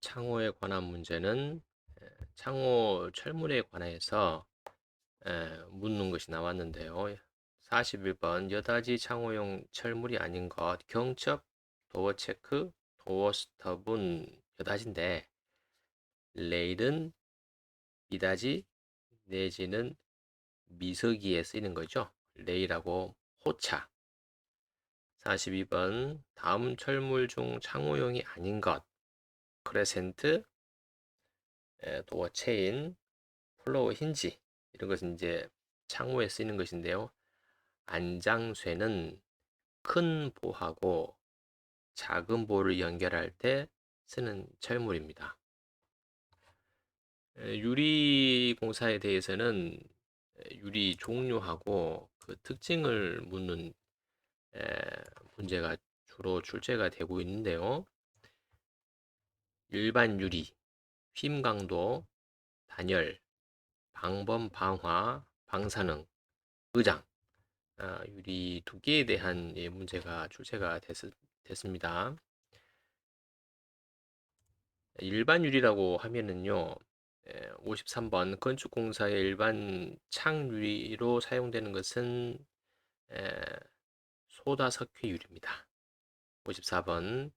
창호에 관한 문제는 창호 철물에 관해서 묻는 것이 나왔는데요. 41번 여다지 창호용 철물이 아닌 것 경첩, 도어 체크, 도어 스톱은 여다지인데 레일은 이다지 내지는 미석이에 쓰이는 거죠. 레일하고 호차. 42번 다음 철물 중 창호용이 아닌 것 크레센트, 도어 체인, 플로우 힌지 이런 것은 이제 창호에 쓰이는 것인데요. 안장쇠는 큰 보하고 작은 보를 연결할 때 쓰는 철물입니다. 유리 공사에 대해서는 유리 종류하고 그 특징을 묻는 문제가 주로 출제가 되고 있는데요. 일반 유리, 휨 강도, 단열, 방범 방화, 방사능, 의장 유리 두께에 대한 문제가 출제가 됐습니다. 일반 유리라고 하면은요, 53번 건축공사의 일반 창유리로 사용되는 것은 소다 석회 유리입니다. 54번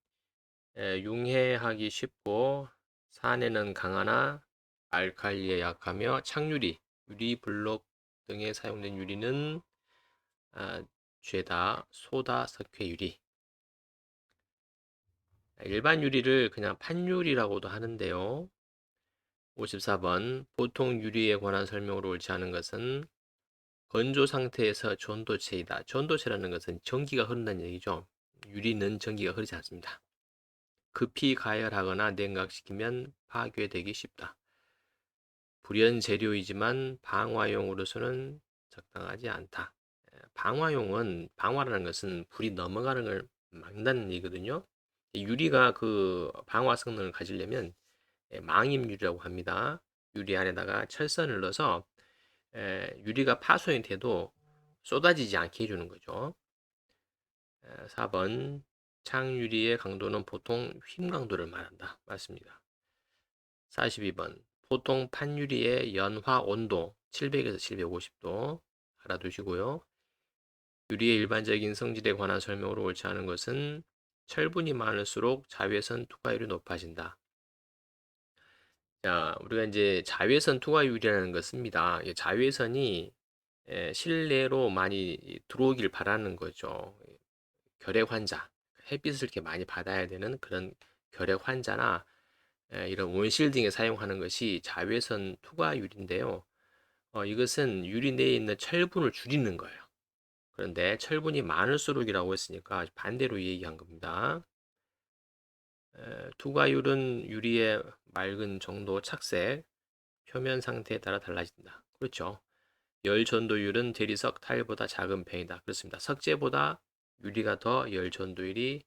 융해하기 쉽고 산에는 강하나 알칼리에 약하며 창유리, 유리 블록 등에 사용된 유리는 죄다 소다 석회 유리. 일반 유리를 그냥 판유리라고도 하는데요. 54번 보통 유리에 관한 설명으로 옳지 않은 것은 건조 상태에서 전도체이다. 전도체라는 것은 전기가 흐른다는 얘기죠. 유리는 전기가 흐르지 않습니다. 급히 가열하거나 냉각시키면 파괴되기 쉽다. 불연 재료이지만 방화용으로서는 적당하지 않다. 방화라는 것은 불이 넘어가는 걸 막는다는 얘기거든요. 유리가 그 방화 성능을 가지려면 망임유리라고 합니다. 유리 안에다가 철선을 넣어서 유리가 파손이 돼도 쏟아지지 않게 해주는 거죠. 4번 창유리의 강도는 보통 휨 강도를 말한다. 맞습니다. 42번 보통 판유리의 연화 온도 700에서 750도 알아두시고요. 유리의 일반적인 성질에 관한 설명으로 옳지 않은 것은 철분이 많을수록 자외선 투과율이 높아진다. 자, 우리가 이제 자외선 투과율이라는 걸 씁니다. 자외선이 실내로 많이 들어오길 바라는 거죠. 결핵 환자, 햇빛을 이렇게 많이 받아야 되는 그런 결핵 환자나 이런 온실 등에 사용하는 것이 자외선 투과율인데요. 이것은 유리 내에 있는 철분을 줄이는 거예요. 그런데 철분이 많을수록이라고 했으니까 반대로 얘기한 겁니다. 투과율은 유리의 맑은 정도, 착색, 표면 상태에 따라 달라진다. 그렇죠. 열 전도율은 대리석 타일보다 작은 편이다. 그렇습니다. 석재보다 유리가 더 열 전도율이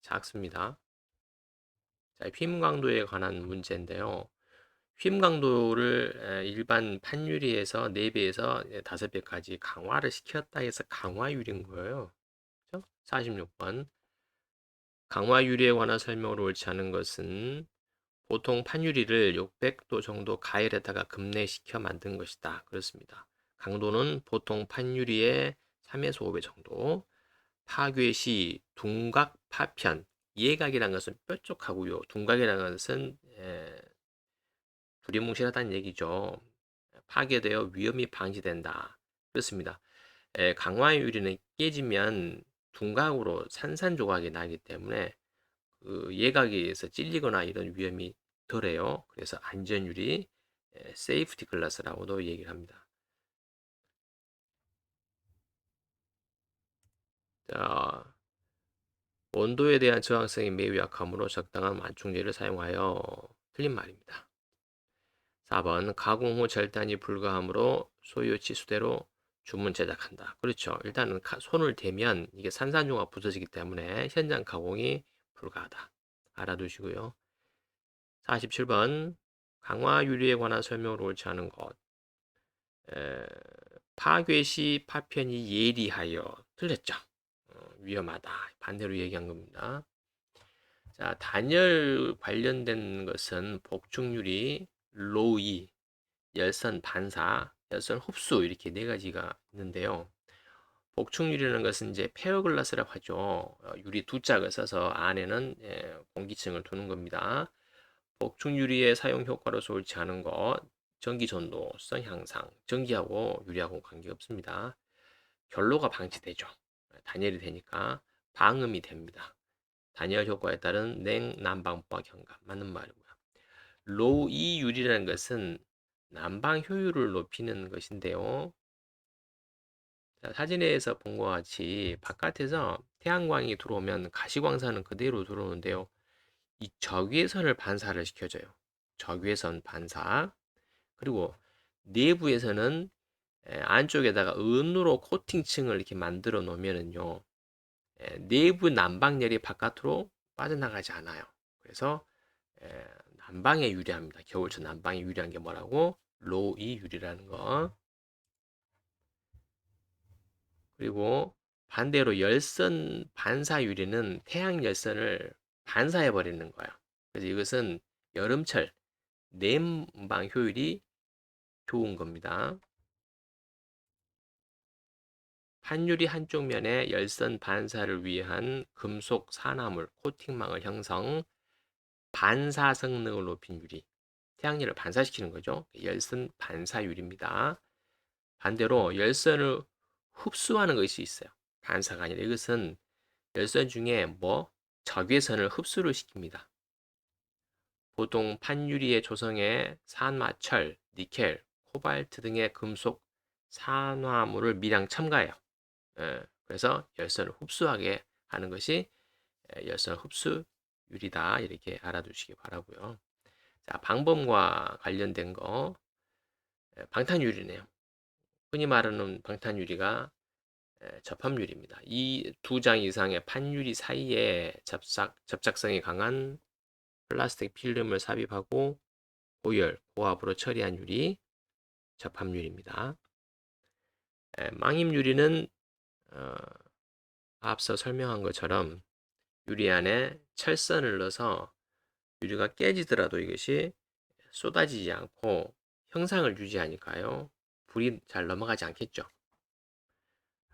작습니다. 자, 휨 강도에 관한 문제인데요. 휨 강도를 일반 판유리에서 4배에서 5배까지 강화를 시켰다 해서 강화유리인 거예요. 그렇죠? 46번 강화유리에 관한 설명으로 옳지 않은 것은 보통 판유리를 600도 정도 가열에다가 급냉시켜 만든 것이다. 그렇습니다. 강도는 보통 판유리의 3에서 5배 정도. 파괴 시 둔각 파편. 예각이라는 것은 뾰족하고요. 둔각이라는 것은 두리뭉실하다는 얘기죠. 파괴되어 위험이 방지된다. 그렇습니다. 강화유리는 깨지면 둔각으로 산산조각이 나기 때문에 그 예각에 의해서 찔리거나 이런 위험이 덜해요. 그래서 안전유리, 세이프티 글라스라고도 얘기를 합니다. 자, 온도에 대한 저항성이 매우 약하므로 적당한 완충제를 사용하여 틀린 말입니다. 4번 가공 후 절단이 불가하므로 소요 치수대로 주문 제작한다. 그렇죠. 일단은 손을 대면 이게 산산조각 부서지기 때문에 현장 가공이 불가하다. 알아두시고요. 47번 강화 유리에 관한 설명으로 옳지 않은 것. 파괴 시 파편이 예리하여 틀렸죠. 위험하다. 반대로 얘기한 겁니다. 자, 단열 관련된 것은 복층유리, 로이, 열선 반사, 열선 흡수 이렇게 네 가지가 있는데요. 복층유리라는 것은 이제 페어글라스라고 하죠. 유리 두 짝을 써서 안에는 공기층을 두는 겁니다. 복층유리의 사용 효과로 좋지 않은 것, 전기 전도성 향상, 전기하고 유리하고 관계없습니다. 결로가 방치되죠. 단열이 되니까 방음이 됩니다. 단열 효과에 따른 냉난방법 경감 맞는 말이고요. 로우 유리라는 것은 난방 효율을 높이는 것인데요. 자, 사진에서 본 것 같이 바깥에서 태양광이 들어오면 가시광선은 그대로 들어오는데요. 이 적외선을 반사를 시켜줘요. 적외선 반사. 그리고 내부에서는 안쪽에다가 은으로 코팅층을 이렇게 만들어 놓으면은요. 내부 난방열이 바깥으로 빠져나가지 않아요. 그래서 난방에 유리합니다. 겨울철 난방에 유리한 게 뭐라고? 로이 유리라는 거. 그리고 반대로 열선 반사 유리는 태양 열선을 반사해 버리는 거예요. 그래서 이것은 여름철 냉방 효율이 좋은 겁니다. 판유리 한쪽 면에 열선 반사를 위한 금속 산화물 코팅망을 형성, 반사 성능을 높인 유리. 태양열을 반사시키는 거죠. 열선 반사 유리입니다. 반대로 열선을 흡수하는 것이 있어요. 반사가 아니라 이것은 열선 중에 적외선을 흡수를 시킵니다. 보통 판유리의 조성에 산화, 철, 니켈, 코발트 등의 금속 산화물을 미량 첨가해요. 그래서 열선을 흡수하게 하는 것이 열선 흡수 유리다 이렇게 알아두시기 바라고요. 자, 방범과 관련된 거 방탄유리네요. 흔히 말하는 방탄유리가 접합유리입니다. 이 두 장 이상의 판유리 사이에 접착성이 강한 플라스틱 필름을 삽입하고 고열, 고압으로 처리한 유리, 접합유리입니다. 망임유리는 어, 앞서 설명한 것처럼 유리 안에 철선을 넣어서 유리가 깨지더라도 이것이 쏟아지지 않고 형상을 유지하니까요. 불이 잘 넘어가지 않겠죠.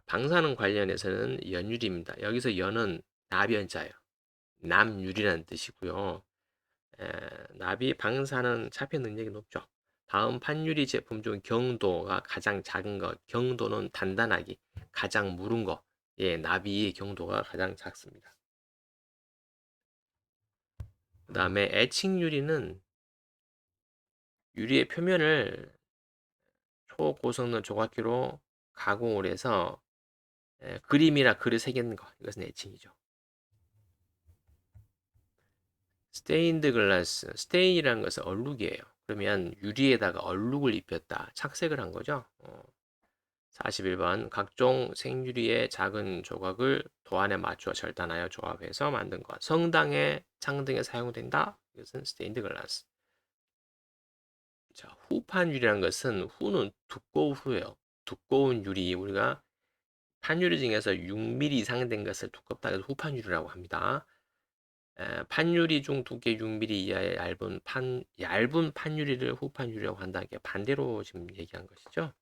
방사능 관련해서는 연유리입니다. 여기서 연은 나변자예요. 남유리라는 뜻이고요. 납이 방사능 차폐 능력이 높죠. 다음 판유리 제품 중 경도가 가장 작은 것, 경도는 단단하기, 가장 무른 거, 납이 경도가 가장 작습니다. 그 다음에 애칭유리는 유리의 표면을 초고성능 조각기로 가공을 해서 그림이나 글을 새기는 거, 이것은 애칭이죠. 스테인드 글라스, 스테인이라는 것은 얼룩이에요. 그러면 유리에다가 얼룩을 입혔다, 착색을 한 거죠. 41번 각종 생유리의 작은 조각을 도안에 맞추어 절단하여 조합해서 만든 것. 성당의 창등에 사용된다. 이것은 스테인드 글라스. 자, 후판 유리라는 것은 후는 두꺼운 후예요. 두꺼운 유리, 우리가 판유리 중에서 6mm 이상 된 것을 두껍다 해서 후판 유리라고 합니다. 판유리 중 두께 6mm 이하의 얇은 판유리를 후판 유리라고 한다는 게 반대로 지금 얘기한 것이죠.